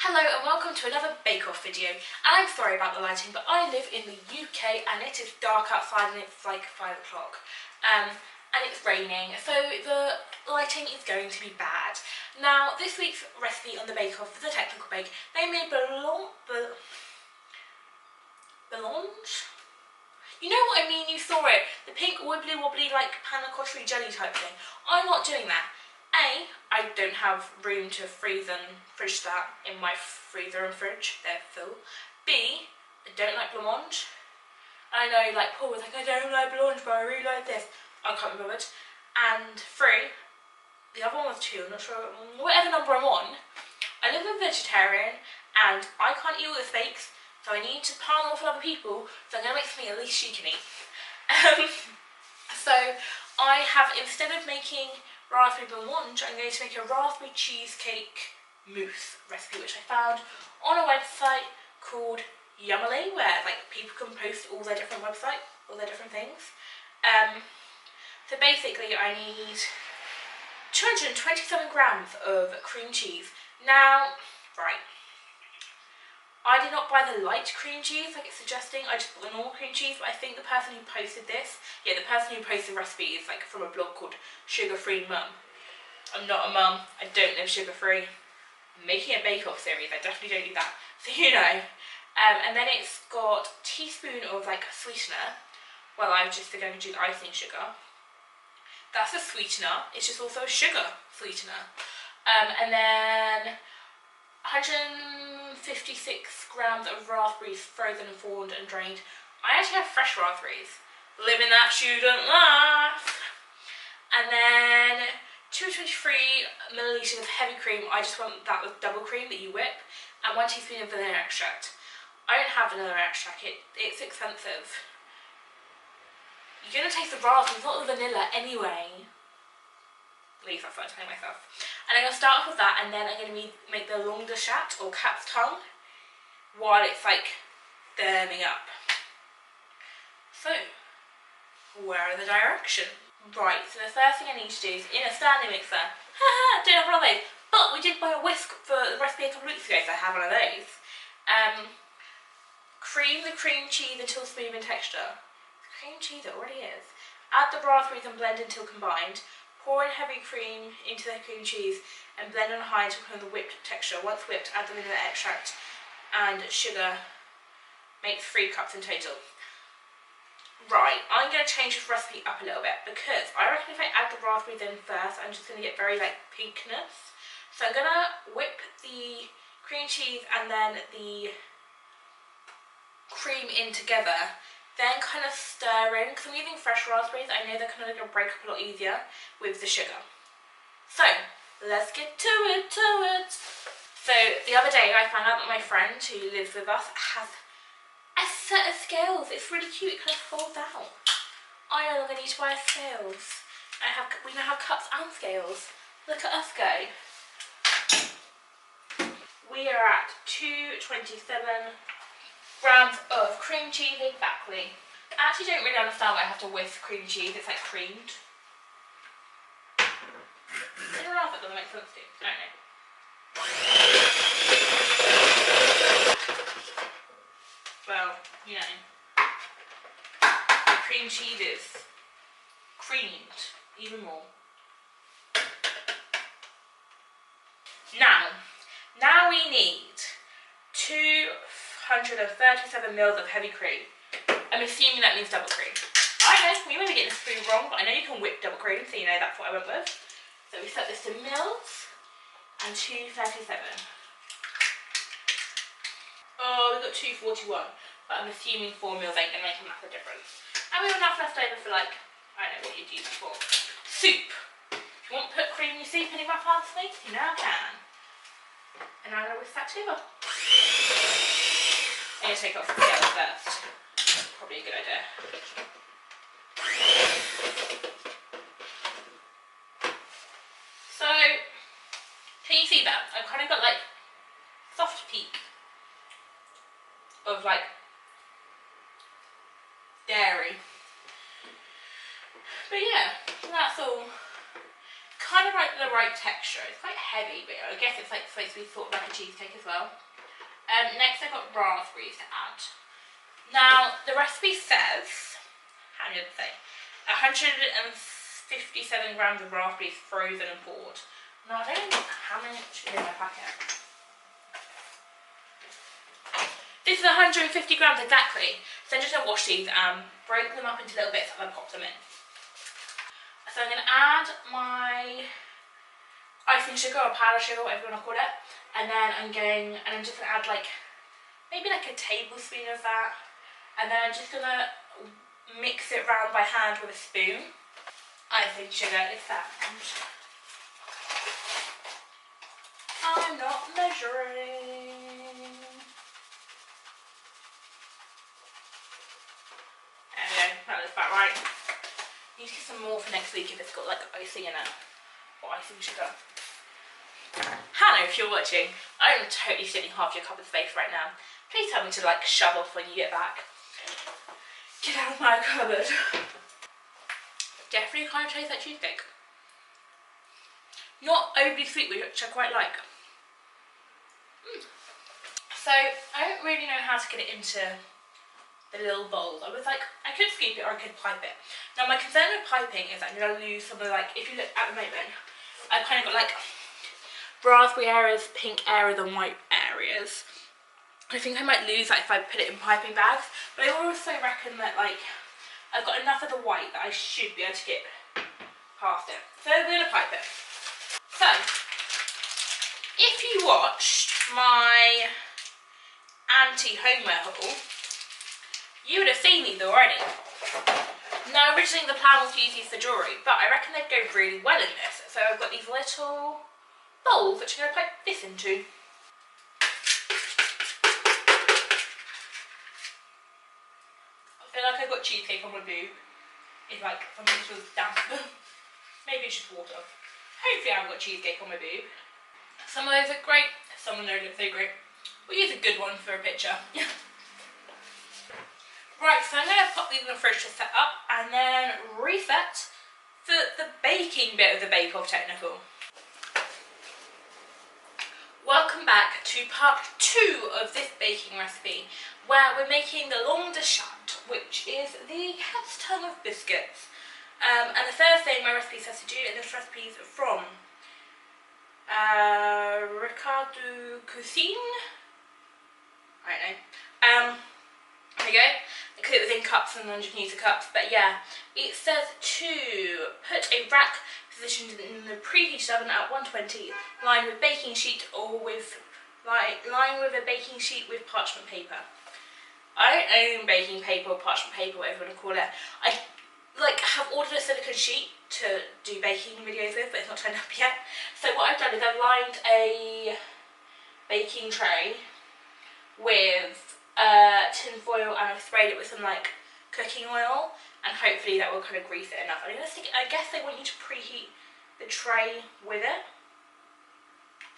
Hello and welcome to another bake-off video. And I'm sorry about the lighting, but I live in the UK and it is dark outside and it's like 5 o'clock. And it's raining, so the lighting is going to be bad. Now, this week's recipe on the bake-off for the technical bake, they made blanche? You know what I mean, you saw it. The pink wibbly wobbly like panna cotta jelly type thing. I'm not doing that. A, I don't have room to freeze and fridge that in my freezer and fridge, they're full. B, I don't like blancmange. I know, like, Paul was like, I don't like blancmange, but I really like this. I can't be bothered. And 3, the other one was 2, I'm not sure, whatever number I'm on. I live as a vegetarian and I can't eat all the bakes, so I need to partner with other people, so I'm going to make something at least she can eat. So I have, instead of making raspberry blancmange, I'm going to make a raspberry cheesecake mousse recipe, which I found on a website called Yummily, where like people can post all their different websites, all their different things. So basically I need 227 grams of cream cheese. Now, right, I did not buy the light cream cheese like it's suggesting, I just bought the normal cream cheese, but I think the person who posted this, yeah, the person who posted the recipe is like from a blog called Sugar Free Mum. I'm not a mum, I don't live sugar free. I'm making a bake-off series, I definitely don't do that, so you know. And then it's got a teaspoon of like sweetener, well I'm just going to do the icing sugar. That's a sweetener, it's just also a sugar sweetener. And then 156 grams of raspberries frozen and formed and drained. I actually have fresh raspberries. Living that student life. And then 223 millilitres of heavy cream. I just want that with double cream that you whip. And 1 teaspoon of vanilla extract. I don't have vanilla extract, it's expensive. You're going to taste the raspberries, not the vanilla anyway. At least that's what I'm telling myself. And I'm going to start off with that, and then I'm going to make the langue de chat, or cat's tongue, while it's like firming up. So, where are the directions? Right, so the first thing I need to do is in a standing mixer. Haha, don't have one of those. But we did buy a whisk for the recipe a couple of weeks ago, so I have one of those. Cream the cream cheese until smooth in texture. Cream cheese it already is. Add the raspberries and blend until combined. Pour in heavy cream into the cream cheese and blend on high until become the whipped texture. Once whipped, add the vanilla extract and sugar. Make 3 cups in total. Right, I'm going to change this recipe up a little bit because I reckon if I add the raspberries in first, I'm just going to get very like pinkness. So I'm going to whip the cream cheese and then the cream in together. Then kind of stir in, because I'm using fresh raspberries, I know they're kind of going to break up a lot easier with the sugar. So, let's get to it. So, the other day I found out that my friend who lives with us has a set of scales. It's really cute, it kind of folds out. I no longer need to buy scales. We now have cups and scales. Look at us go. We are at 227 grams of cream cheese exactly. I actually don't really understand why I have to whisk cream cheese, it's like creamed. I don't know if that doesn't make sense to you, I don't know. Well, you know, the cream cheese is creamed even more. Now we need 237 mils of heavy cream. I'm assuming that means double cream. I know, we may be getting this food wrong, but I know you can whip double cream, so you know that's what I went with. So we set this to mils and 237. Oh, we've got 241, but I'm assuming 4 mils ain't gonna make a massive difference. And we have enough left over for like, I don't know what you'd use it for. Soup. If you want to put cream in your soup any of my fancy, you know I can. And I'm gonna whisk that too. I'm going to take off the scales first. Probably a good idea. So, can you see that? I've kind of got like soft peak of like dairy. But yeah, that's all kind of like the right texture. It's quite heavy, but I guess it's like supposed to be sort of like a cheesecake as well. Next I've got raspberries to add. Now the recipe says, how did it say? 157 grams of raspberries frozen and poured. Now I don't know how many actually in my packet. This is 150 grams exactly. So I'm just going to wash these and break them up into little bits and then pop them in. So I'm going to add my icing sugar or powder sugar, whatever you want to call it. And then I'm just going to add like, maybe like a tablespoon of that. And then I'm just going to mix it round by hand with a spoon. Icing sugar is found. I'm not measuring. There we go, that looks about right. Need to get some more for next week if it's got like icing in it. Or icing sugar. Hannah, if you're watching, I'm totally stealing half your cup of space right now. Please tell me to like shove off when you get back. Get out of my cupboard. Definitely kind of tastes like cheesecake. Not overly sweet, which I quite like. So I don't really know how to get it into the little bowls. I was like, I could scoop it or I could pipe it. Now my concern with piping is that I'm going to lose some of the, like, if you look at the moment, I've kind of got like raspberry areas, pink areas and white areas. I think I might lose that if I put it in piping bags, but I also reckon that like I've got enough of the white that I should be able to get past it. So we're going to pipe it. So, if you watched my anti-homeware haul, you would have seen these already. Now originally the plan was to use these for jewellery, but I reckon they'd go really well in this. So I've got these little bowls which I'm going to pipe this into. I feel like I've got cheesecake on my boob. It's like something feels damp. Maybe it's just water. Hopefully I haven't got cheesecake on my boob. Some of those look great, some of them don't look so great. We'll use a good one for a picture. Right, so I'm going to pop these in the fridge to set up and then reset for the baking bit of the Bake Off technical. Welcome back to part 2 of this baking recipe, where we're making the longue de chat, which is the cat's tongue of biscuits. And the first thing my recipe says to do, and this recipe is from Ricardo Cuisine. I don't know. There you go. Because it was in cups and then just use the cups. But yeah, it says to put a rack positioned in the preheated oven at 120, lined with baking sheet or with line with a baking sheet with parchment paper. I don't own baking paper or parchment paper, whatever you want to call it. I have ordered a silicone sheet to do baking videos with, but it's not turned up yet. So what I've done is I've lined a baking tray with tin foil and I've sprayed it with some like cooking oil, and hopefully that will kind of grease it enough. I guess they want you to preheat the tray with it.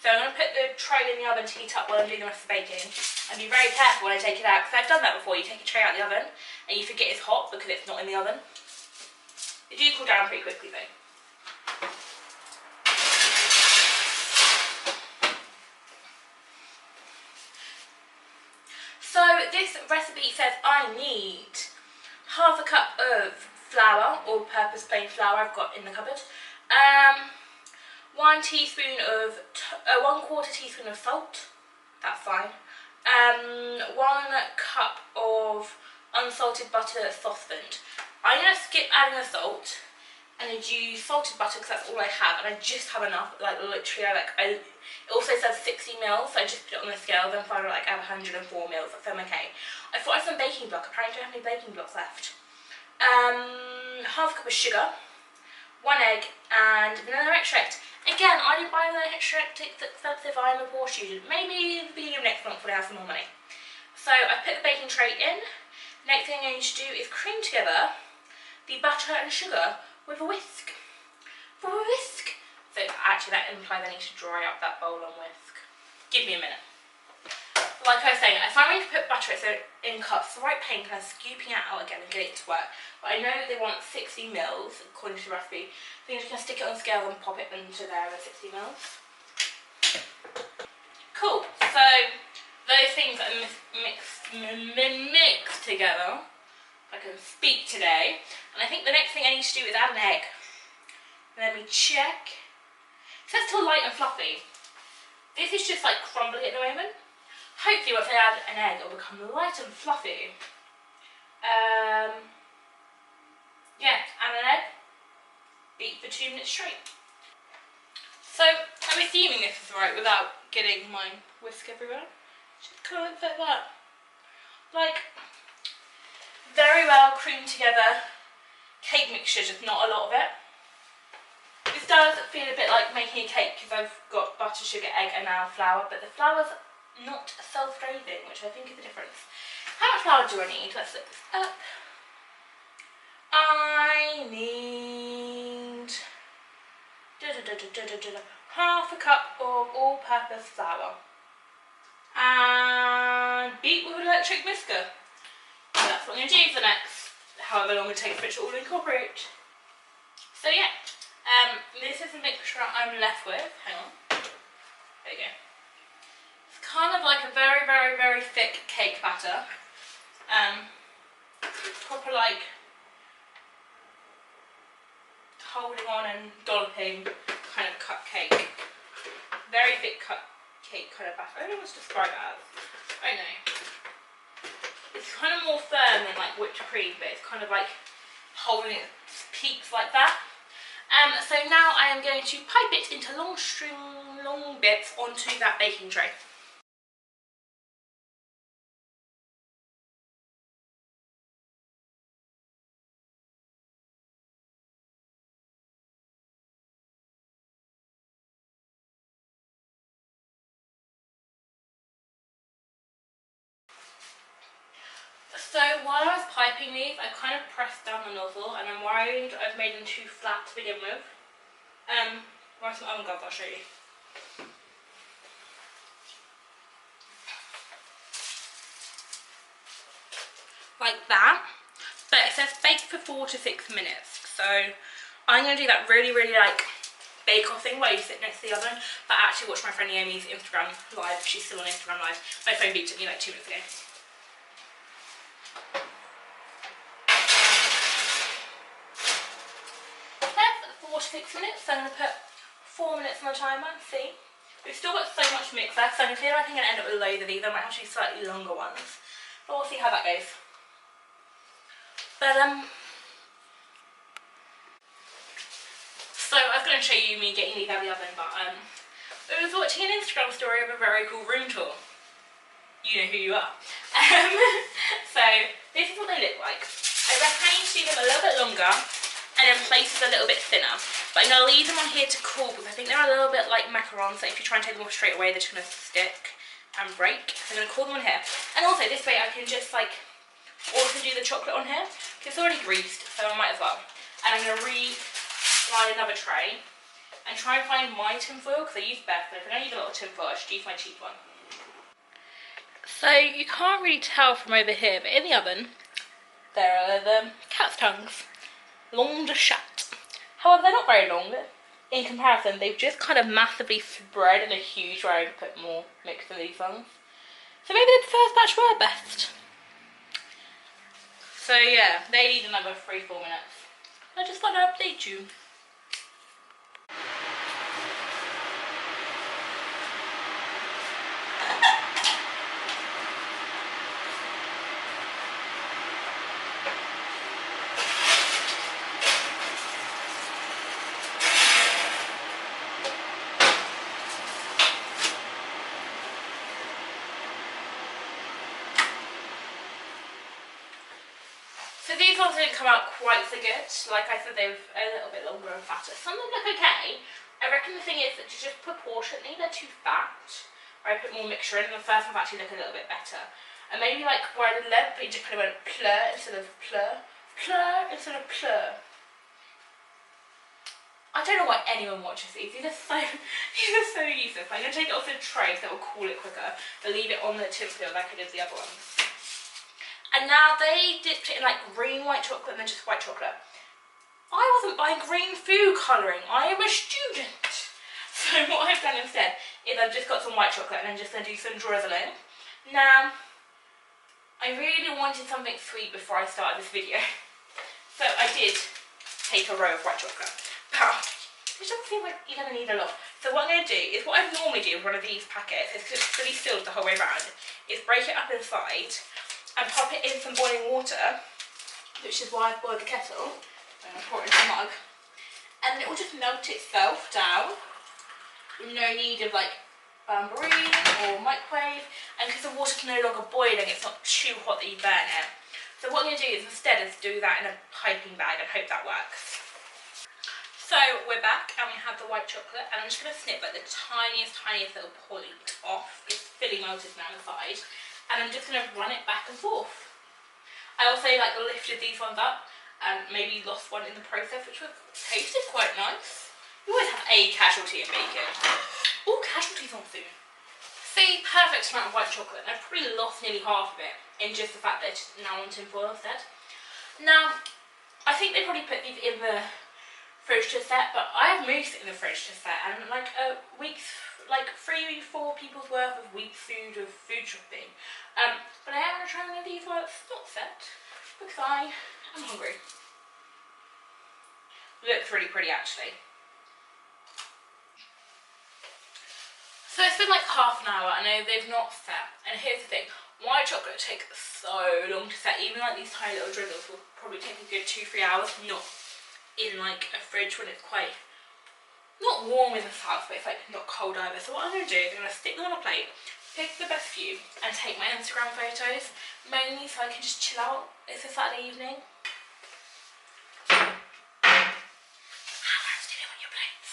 So I'm going to put the tray in the oven to heat up while I'm doing the rest of the baking. And be very careful when I take it out, because I've done that before. You take a tray out of the oven and you forget it's hot because it's not in the oven. They do cool down pretty quickly though. So this recipe says I need half a cup of flour, all-purpose plain flour I've got in the cupboard. 1 1/4 teaspoon of salt, that's fine. 1 cup of unsalted butter softened. I'm going to skip adding the salt and use salted butter because that's all I have, and I just have enough. Like literally, it also says 60 ml, so I just put it on the scale, then found out like I have 104 ml, so I'm okay. I thought I had some baking block. Apparently, I don't have any baking blocks left. Half a cup of sugar, 1 egg, and vanilla extract. Again, I didn't buy vanilla extract, it's expensive. I'm a poor student. Maybe the beginning of next month when I have some more money. So I put the baking tray in. Next thing I need to do is cream together the butter and sugar with a whisk. So actually that implies I need to dry up that bowl and whisk. Give me a minute. like I was saying, I find when you put butter in cups, it's the right pain kind of scooping it out again and getting it to work. But I know they want 60 mils according to the recipe. So you're just going to stick it on scale and pop it into there with 60 mils. Cool. So those things are mixed together. I can speak today. And I think the next thing I need to do is add an egg. Let me check. It says till light and fluffy. This is just like crumbly at the moment. Hopefully once I add an egg, it'll become light and fluffy. Yeah, add an egg. Beat for 2 minutes straight. So I'm assuming this is right without getting my whisk everywhere. Just kind of looks like that. Like, very well creamed together cake mixture, just not a lot of it. This does feel a bit like making a cake because I've got butter, sugar, egg and now flour, but the flour's not self-raising, which I think is the difference. How much flour do I need? Let's look this up. I need half a cup of all-purpose flour and beat with an electric whisker. And that's what I'm going to do for the next however long it takes for it to all incorporate. So yeah. This is the mixture I'm left with. Hang on. There you go. It's kind of like a very, very, very thick cake batter. Proper like holding on and dolloping kind of cupcake. Very thick cupcake kind of batter. I don't know what to describe it as. I don't know. It's kind of more firm than like whipped cream, but it's kind of like holding its peaks like that. So now I am going to pipe it into long bits onto that baking tray. So while I was piping these, I kind of pressed down the nozzle and I'm worried I've made them too flat to begin with. Where's some oven gloves? I'll show you. Like that. But it says bake for 4 to 6 minutes. So I'm going to do that really, really like bake-off thing where you sit next to the oven. But actually watch my friend Naomi's Instagram live. She's still on Instagram live. My phone beeped at me like 2 minutes ago. That's 4 to 6 minutes. So I'm going to put 4 minutes on the timer and see. We've still got so much mix left, so I feel like I'm going to end up with loads of these. I might have to do slightly longer ones. But we'll see how that goes. But so I was going to show you me getting these out of the oven, but I was watching an Instagram story of a very cool room tour. You know who you are. So this is what they look like. I reckon I need to do them a little bit longer and then places a little bit thinner. But I'm going to leave them on here to cool because I think they're a little bit like macarons, so if you try and take them off straight away they're just going to stick and break. So I'm going to cool them on here. And also this way I can just like also do the chocolate on here. It's already greased, so I might as well. And I'm going to line another tray and try and find my tin foil because I use Beth, but if I don't use a lot of tin foil I should use my cheap one. So you can't really tell from over here, but in the oven there are the cat's tongues. Long to shut. However, they're not very long. In comparison, they've just kind of massively spread in a huge way to put more mix in these ones. So maybe the first batch were best. So yeah, they need another 3-4 minutes. I just thought I'd update you. So these ones didn't come out quite so good. Like I said, they're a little bit longer and fatter. Some of them look okay. I reckon the thing is that just proportionately they're too fat. Or I put more mixture in and the first ones actually look a little bit better. And maybe like where I did length, it just kind of went plur instead of plur. Plur instead of plur. I don't know why anyone watches these. These are so useless. I'm going to take it off the tray so that will cool it quicker. But leave it on the tin foil like I did the other ones. And now they dipped it in like green white chocolate and then just white chocolate. I wasn't buying green food colouring. I am a student. So what I've done instead is I've just got some white chocolate and I'm just going to do some drizzling. Now, I really wanted something sweet before I started this video. So I did take a row of white chocolate. Which doesn't seem like you're going to need a lot. So what I'm going to do is what I normally do with one of these packets, is because it's fully sealed the whole way around, is break it up inside and pop it in some boiling water, which is why I've boiled the kettle, and I'll pour it into a mug, and it will just melt itself down with no need of like bain-marie or microwave, and because the water's no longer boiling, it's not too hot that you burn it. So what I'm going to do is instead is do that in a piping bag and hope that works. So we're back and we have the white chocolate, and I'm just going to snip like the tiniest little point off. It's fully melted now inside. And I'm just going to run it back and forth. I also like lifted these ones up and maybe lost one in the process, which was tasted quite nice. You always have a casualty in baking. All casualties on food. See, perfect amount of white chocolate. I've probably lost nearly half of it in just the fact that it's now on tin foil instead. Now, I think they probably put these in the fridge to set, but I have mousse in the fridge to set, and like a week's, like 3-4 people's worth of week's food of food shopping. But I am going to try one of these while it's not set because I am hungry. Looks really pretty actually. So it's been like half an hour. I know they've not set, and here's the thing: white chocolate takes so long to set. Even like these tiny little drizzles will probably take a good 2-3 hours. Not in like a fridge when it's quite not warm in this house, but it's like not cold either. So what I'm going to do is I'm going to stick them on a plate, pick the best few, and take my Instagram photos, mainly so I can just chill out. It's a Saturday evening. How else do you want your plates?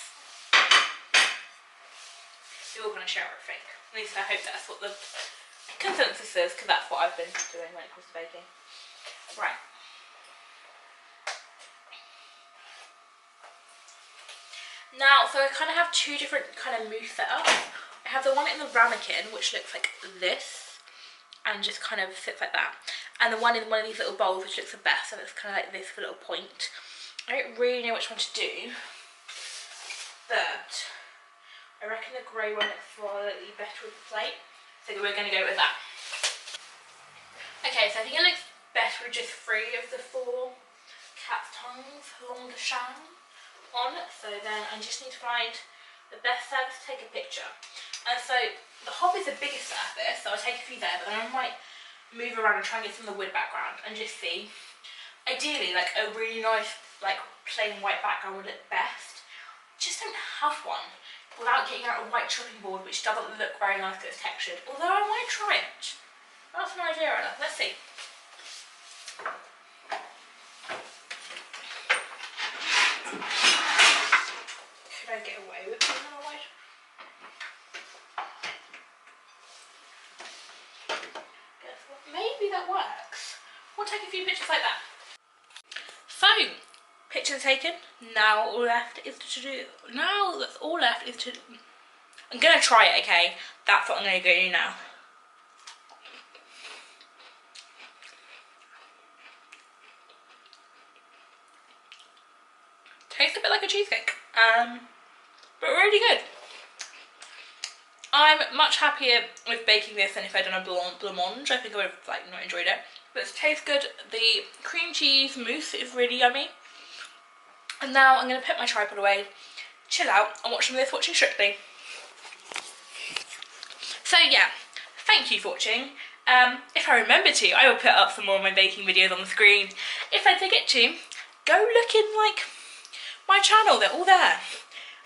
You're all going to share everything. At least I hope that's what the consensus is, because that's what I've been doing when it comes to baking. Right. Now, so I kind of have two different kind of mousse setups. I have the one in the ramekin, which looks like this, and just kind of sits like that. And the one in one of these little bowls, which looks the best, and it's kind of like this little point. I don't really know which one to do, but I reckon the grey one looks slightly better with the plate, so we're going to go with that. Okay, so I think it looks better with just 3 of the 4 cat's tongues along the sham on. So then I just need to find the best service to take a picture. And so the hob is the biggest surface, so I'll take a few there, but then I might move around and try and get some of the wood background and just see. Ideally, like a really nice, like plain white background would look best. Just don't have one without getting out a white chopping board, which doesn't look very nice because it's textured. Although I might try it. That's an idea, Anna. Let's see. Could I get away with doing that white? Guess what? Maybe that works. We'll take a few pictures like that. So, pictures taken. Now all left is to do. Now that's all left is to. I'm gonna try it. Okay, that's what I'm gonna go do now. Tastes a bit like a cheesecake, but really good. I'm much happier with baking this than if I'd done a blancmange. I think I would have like not enjoyed it. But it tastes good. The cream cheese mousse is really yummy. And now I'm going to put my tripod away, chill out, and watch some of this watching Strictly. So yeah, thank you for watching. If I remember to, I will put up some more of my baking videos on the screen. If I forget to, go look in like my channel, they're all there.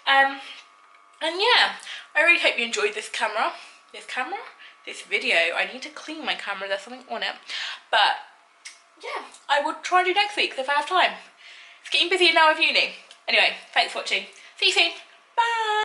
And yeah, I really hope you enjoyed this video. I need to clean my camera, there's something on it. But yeah, I will try and do next week if I have time. It's getting busier now with uni. Anyway, thanks for watching. See you soon.